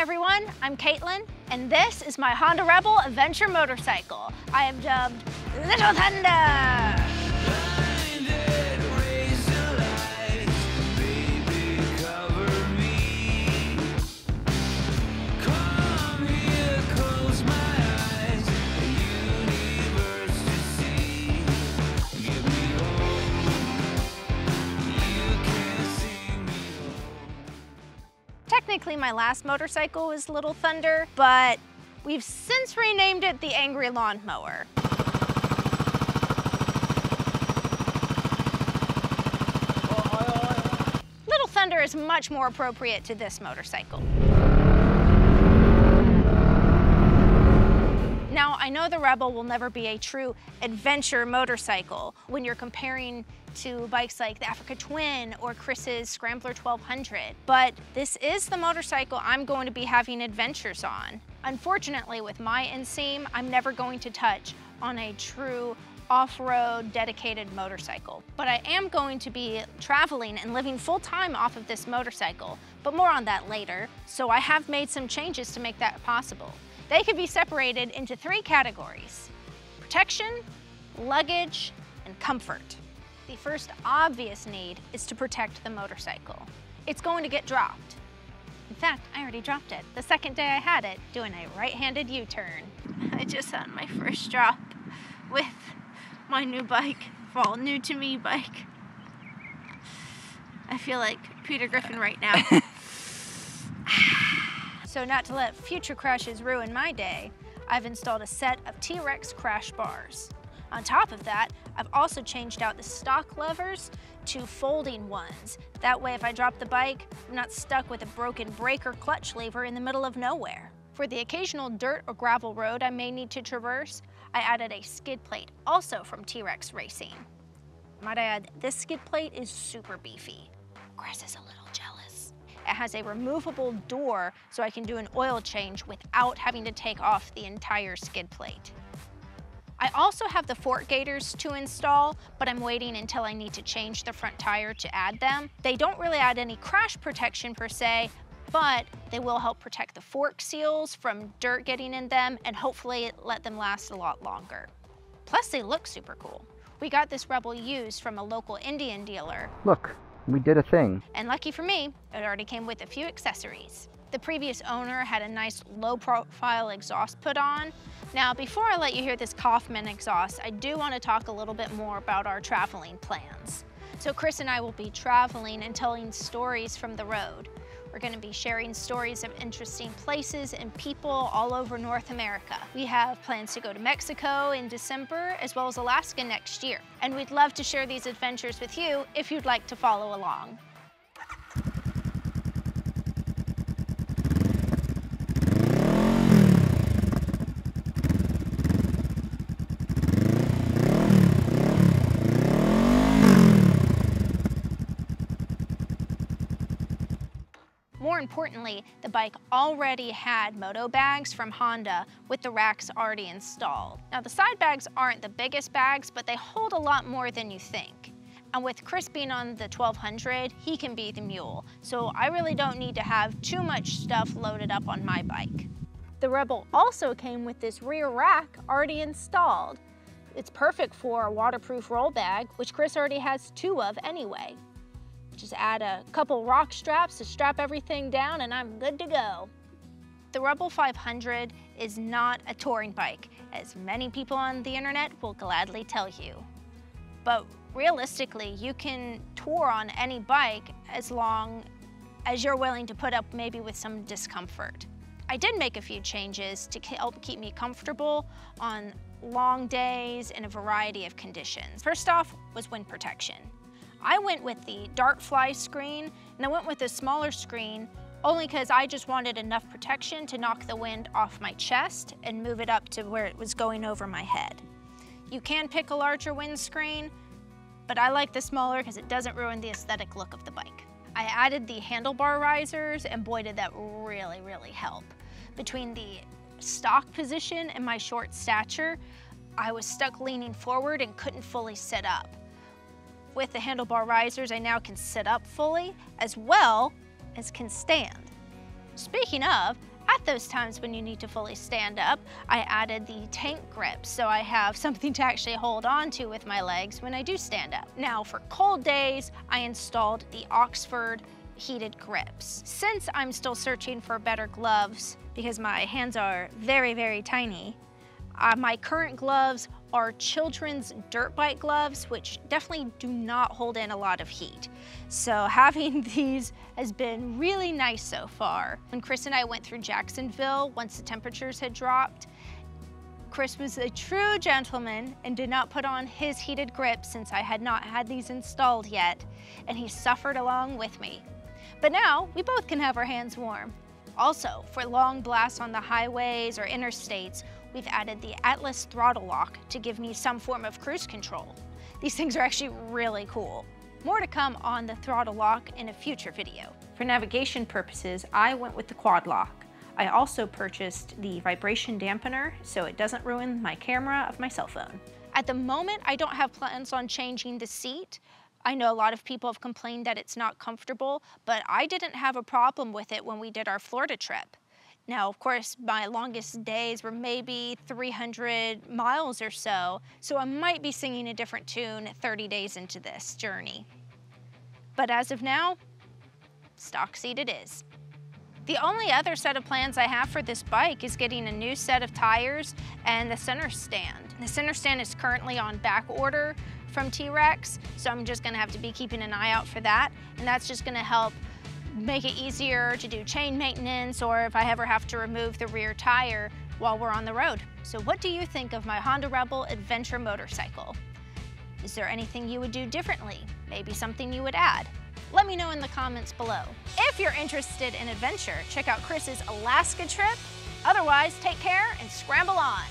everyone, I'm Caitlin, and this is my Honda Rebel adventure motorcycle. I am dubbed Little Thunder. Technically, my last motorcycle was Little Thunder, but we've since renamed it the Angry Lawnmower. Little Thunder is much more appropriate to this motorcycle. Now, I know the Rebel will never be a true adventure motorcycle when you're comparing to bikes like the Africa Twin or Chris's Scrambler 1200, but this is the motorcycle I'm going to be having adventures on. Unfortunately, with my inseam, I'm never going to touch on a true off-road dedicated motorcycle. But I am going to be traveling and living full-time off of this motorcycle, but more on that later. So I have made some changes to make that possible. They could be separated into 3 categories: protection, luggage, and comfort. The first obvious need is to protect the motorcycle. It's going to get dropped. In fact, I already dropped it the second day I had it, doing a right-handed U-turn. I just had my first drop with my new bike, well, new to me bike. I feel like Peter Griffin right now. So not to let future crashes ruin my day, I've installed a set of T-Rex crash bars. On top of that, I've also changed out the stock levers to folding ones. That way, if I drop the bike, I'm not stuck with a broken brake or clutch lever in the middle of nowhere. For the occasional dirt or gravel road I may need to traverse, I added a skid plate, also from T-Rex Racing. Might I add, this skid plate is super beefy. Chris is a little jealous. It has a removable door so I can do an oil change without having to take off the entire skid plate. I also have the fork gaiters to install, but I'm waiting until I need to change the front tire to add them. They don't really add any crash protection per se, but they will help protect the fork seals from dirt getting in them and hopefully let them last a lot longer. Plus, they look super cool. We got this Rebel used from a local Indian dealer. Look, we did a thing. And lucky for me, it already came with a few accessories. The previous owner had a nice low-profile exhaust put on. Now, before I let you hear this Coffman exhaust, I do want to talk a little bit more about our traveling plans. So Chris and I will be traveling and telling stories from the road. We're going to be sharing stories of interesting places and people all over North America. We have plans to go to Mexico in December, as well as Alaska next year. And we'd love to share these adventures with you if you'd like to follow along. More importantly, the bike already had Moto bags from Honda with the racks already installed. Now, the side bags aren't the biggest bags, but they hold a lot more than you think. And with Chris being on the 1200, he can be the mule. So I really don't need to have too much stuff loaded up on my bike. The Rebel also came with this rear rack already installed. It's perfect for a waterproof roll bag, which Chris already has 2 of anyway. Just add a couple Roc Straps to strap everything down and I'm good to go. The Rebel 500 is not a touring bike, as many people on the internet will gladly tell you. But realistically, you can tour on any bike as long as you're willing to put up maybe with some discomfort. I did make a few changes to help keep me comfortable on long days in a variety of conditions. First off was wind protection. I went with the Dart Fly screen, and I went with a smaller screen only because I just wanted enough protection to knock the wind off my chest and move it up to where it was going over my head. You can pick a larger windscreen, but I like the smaller because it doesn't ruin the aesthetic look of the bike. I added the handlebar risers, and boy did that really, really help. Between the stock position and my short stature, I was stuck leaning forward and couldn't fully sit up. With the handlebar risers, I now can sit up fully as well as can stand. Speaking of, those times when you need to fully stand up, I added the tank grips so I have something to actually hold on to with my legs when I do stand up. Now for cold days, I installed the Oxford heated grips. Since I'm still searching for better gloves because my hands are very, very tiny, my current gloves are children's dirt bike gloves, which definitely do not hold in a lot of heat. So having these has been really nice so far. When Chris and I went through Jacksonville, once the temperatures had dropped, Chris was a true gentleman and did not put on his heated grips since I had not had these installed yet, and he suffered along with me. But now we both can have our hands warm. Also, for long blasts on the highways or interstates, we've added the Atlas throttle lock to give me some form of cruise control. These things are actually really cool. More to come on the throttle lock in a future video. For navigation purposes, I went with the quad lock. I also purchased the vibration dampener so it doesn't ruin my camera of my cell phone. At the moment, I don't have plans on changing the seat. I know a lot of people have complained that it's not comfortable, but I didn't have a problem with it when we did our Florida trip. Now, of course, my longest days were maybe 300 miles or so I might be singing a different tune 30 days into this journey. But as of now, stock seat it is. The only other set of plans I have for this bike is getting a new set of tires and the center stand. The center stand is currently on back order from T-Rex, so I'm just gonna have to be keeping an eye out for that, and that's just gonna help make it easier to do chain maintenance or if I ever have to remove the rear tire while we're on the road. So what do you think of my Honda Rebel adventure motorcycle? Is there anything you would do differently? Maybe something you would add? Let me know in the comments below. If you're interested in adventure, check out Chris's Alaska trip. Otherwise, take care and scramble on.